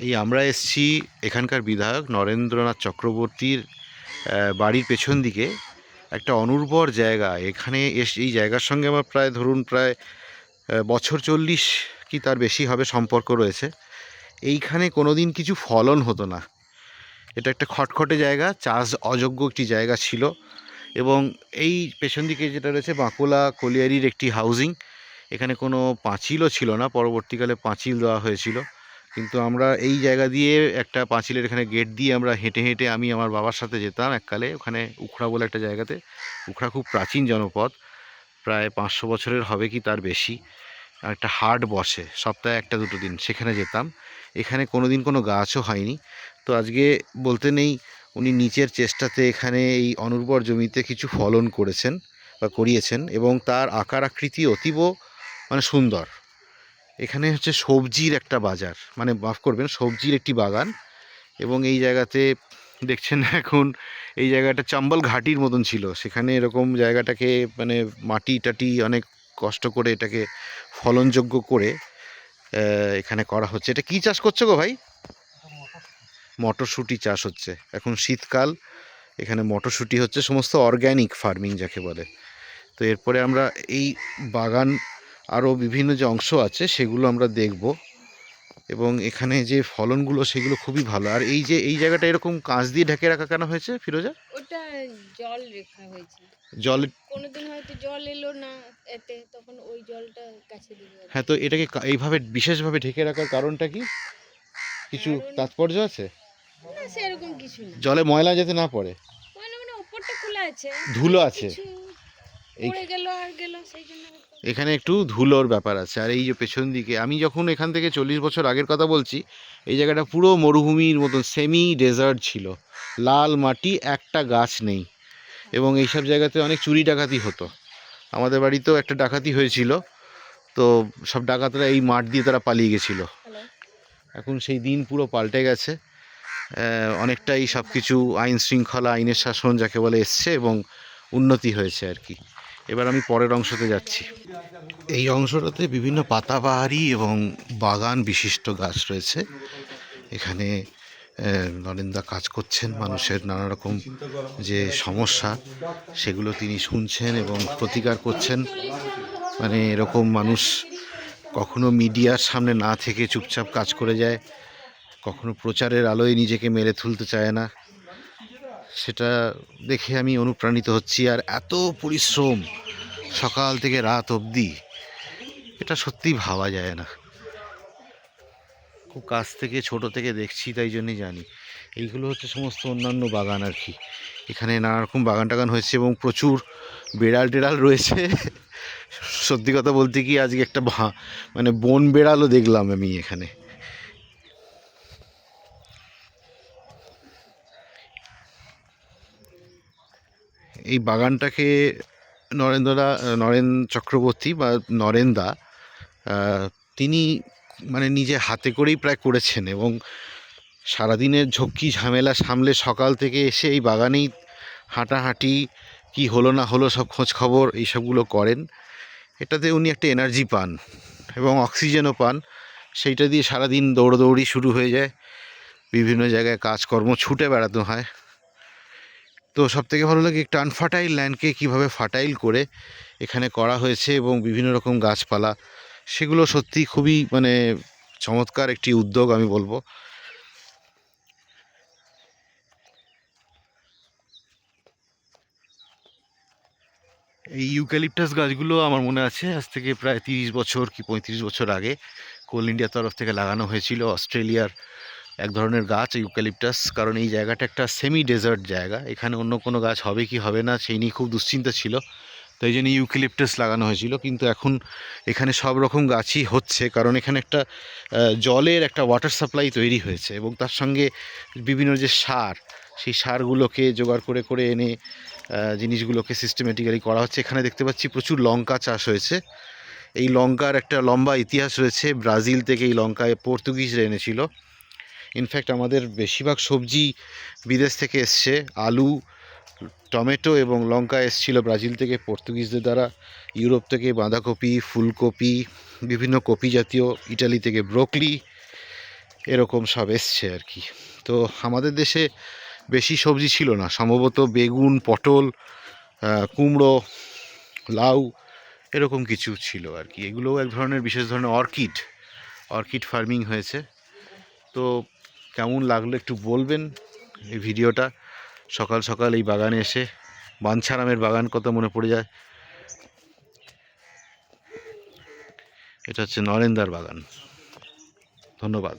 এই আমরা এসছি এখানকার বিধায়ক নরেন্দ্রনাথ চক্রবর্তীর বাড়ির পেছন দিকে একটা অনুর্বর জায়গা। এখানে এই জায়গার সঙ্গে আমার প্রায় বছর 40 কি তার বেশি হবে সম্পর্ক রয়েছে। এইখানে কোনো দিন কিছু ফলন হতো না। এটা একটা খটখটে জায়গা, চাষ অযোগ্য একটি জায়গা ছিল। এবং এই পেছন দিকে যেটা রয়েছে বাঁকুড়া কলিয়ারির একটি হাউজিং। এখানে কোনো পাঁচিলও ছিল না, পরবর্তীকালে পাঁচিল দেওয়া হয়েছিল। কিন্তু আমরা এই জায়গা দিয়ে একটা পাঁচিলের এখানে গেট দিয়ে আমরা হেঁটে হেঁটে আমি আমার বাবার সাথে যেতাম এককালে ওখানে উখড়া বলে একটা জায়গাতে। উখড়া খুব প্রাচীন জনপদ, প্রায় 500 বছরের হবে কি তার বেশি। আর একটা হাট বসে সপ্তাহে একটা দুটো দিন, সেখানে যেতাম। এখানে কোনো দিন কোনো গাছও হয়নি। তো আজকে বলতে নেই, উনি নিচের চেষ্টাতে এখানে এই অনুর্বর জমিতে কিছু ফলন করেছেন বা করিয়েছেন, এবং তার আকার আকৃতি অতীব সুন্দর। এখানে হচ্ছে সবজির একটা বাজার, মাফ করবেন, সবজির একটি বাগান। এবং এই জায়গাতে দেখছেন এখন এই জায়গাটা চম্বল ঘাটির মতন ছিল, সেখানে এরকম জায়গাটাকে মাটি টাটি অনেক কষ্ট করে এটাকে ফলনযোগ্য করে এখানে করা হচ্ছে। এটা কি চাষ করছো গো ভাই? মটরশুঁটি চাষ হচ্ছে এখন শীতকাল। এখানে মটরশুঁটি হচ্ছে, সমস্ত অর্গ্যানিক ফার্মিং যাকে বলে। তো এরপরে আমরা এই বাগান আরও বিভিন্ন যে অংশ আছে সেগুলো আমরা দেখব। এবং এখানে যে ফলনগুলো সেগুলো খুবই ভালো। আর এই যে এই জায়গাটা এরকম কাঁচ দিয়ে ঢেকে রাখা কেন হয়েছে ফিরোজা? ওটা জল রেখা হয়েছে। জল কোনোদিন হয়তো জল এলো না এতে, তখন ওই জলটা গাছে দিতে হবে। হ্যাঁ, তো এটাকে এইভাবে বিশেষভাবে ঢেকে রাখার কারণটা কি? কিছু কারণ তাৎপর্য আছে? না, সেরকম কিছু না। জলে ময়লা যাতে না পড়ে, মানে উপরটা খোলা আছে, ধুলো আছে, কিছু এই পড়ে গেল আর গেল, সেই জন্য এখানে একটু ধুলোর ব্যাপার আছে। আর এই যে পেছন দিকে, আমি যখন এখান থেকে 40 বছর আগের কথা বলছি, এই জায়গাটা পুরো মরুভূমির মতন সেমি ডেজার্ট ছিল, লাল মাটি, একটা গাছ নেই। এবং এইসব জায়গাতে অনেক চুরি ডাকাতি হতো। আমাদের বাড়িতেও একটা ডাকাতি হয়েছিল, তো সব ডাকাতরা এই মাঠ দিয়ে তারা পালিয়ে গেছিলো। এখন সেই দিন পুরো পাল্টে গেছে। অনেকটাই সব কিছু আইন শৃঙ্খলা, আইনের শাসন যাকে বলে এসছে, এবং উন্নতি হয়েছে আর কি। এবার আমি পরের অংশতে যাচ্ছি। এই অংশটাতে বিভিন্ন পাতাবাহারি এবং বাগান বিশিষ্ট গাছ রয়েছে। এখানে নরেনদা কাজ করছেন, মানুষের নানা রকম যে সমস্যা সেগুলো তিনি শুনছেন এবং প্রতিকার করছেন। এরকম মানুষ কখনো মিডিয়ার সামনে না থেকে চুপচাপ কাজ করে যায়, কখনো প্রচারের আলোয় নিজেকে মেলে তুলতে চায় না। সেটা দেখে আমি অনুপ্রাণিত হচ্ছি। আর এত পরিশ্রম সকাল থেকে রাত অবধি, এটা সত্যিই ভাবা যায় না। খুব কাছ থেকে ছোট থেকে দেখছি, তাই জন্যই জানি। এইগুলো হচ্ছে সমস্ত অন্যান্য বাগান আর কি। এখানে নানা রকম বাগান টাগান হয়েছে এবং প্রচুর বেড়াল টেড়াল রয়েছে। সত্যি কথা বলতে কি, আজকে একটা বন বেড়ালও দেখলাম আমি এখানে। এই বাগানটাকে নরেন চক্রবর্তী বা নরেনদা, তিনি নিজে হাতে করেই প্রায় করেছেন। এবং সারাদিনের ঝক্কি ঝামেলা সামলে সকাল থেকে এসে এই বাগানেই হাঁটাহাঁটি, কি হলো না হলো সব খোঁজ খবর এইসবগুলো করেন। এটাতে উনি একটা এনার্জি পান এবং অক্সিজেনও পান। সেইটা দিয়ে সারাদিন দৌড়দৌড়ি শুরু হয়ে যায়, বিভিন্ন জায়গায় কাজকর্ম ছুটে বেড়াতে হয়। তো সবথেকে ভালো লাগে একটা আনফার্টাইল ল্যান্ডকে কীভাবে ফার্টাইল করে এখানে করা হয়েছে, এবং বিভিন্ন রকম গাছপালা, সেগুলো সত্যি খুবই চমৎকার একটি উদ্যোগ আমি বলবো। এই ইউক্যালিপটাস গাছগুলো আমার মনে আছে আজ থেকে প্রায় 30 বছর কি 35 বছর আগে কোল ইন্ডিয়ার তরফ থেকে লাগানো হয়েছিল। অস্ট্রেলিয়ার এক ধরনের গাছ ইউক্যালিপটাস, কারণ এই জায়গাটা একটা সেমি ডেজার্ট জায়গা, এখানে অন্য কোনো গাছ হবে কি হবে না সেই নিয়ে খুব দুশ্চিন্তা ছিল, তাই জন্য ইউক্যালিপটাস লাগানো হয়েছিল। কিন্তু এখন এখানে সব রকম গাছই হচ্ছে, কারণ এখানে একটা জলের একটা ওয়াটার সাপ্লাই তৈরি হয়েছে, এবং তার সঙ্গে বিভিন্ন যে সার, সেই সারগুলোকে জোগাড় করে করে এনে জিনিসগুলোকে সিস্টেমেটিক্যালি করা হচ্ছে। এখানে দেখতে পাচ্ছি প্রচুর লঙ্কা চাষ হয়েছে। এই লঙ্কার একটা লম্বা ইতিহাস রয়েছে। ব্রাজিল থেকে এই লঙ্কায় পর্তুগিজরা এনেছিল। ইনফ্যাক্ট আমাদের বেশিরভাগ সবজি বিদেশ থেকে এসছে। আলু, টমেটো এবং লঙ্কা এসেছিল ব্রাজিল থেকে পর্তুগিজদের দ্বারা। ইউরোপ থেকে বাঁধাকপি, ফুলকপি, বিভিন্ন কপি জাতীয়, ইটালি থেকে ব্রোকলি, এরকম সব এসছে আর কি। তো আমাদের দেশে বেশি সবজি ছিল না, সম্ভবত বেগুন, পটল, কুমড়ো, লাউ এরকম কিছু ছিল আর কি। এগুলোও এক ধরনের বিশেষ ধরনের অর্কিড ফার্মিং হয়েছে। তো কেমন লাগলো একটু বলবেন এই ভিডিওটা। সকাল সকাল এই বাগানে এসে বাঞ্ছারামের বাগান কথা মনে পড়ে যায়। এটা হচ্ছে নরেন্দার বাগান। ধন্যবাদ।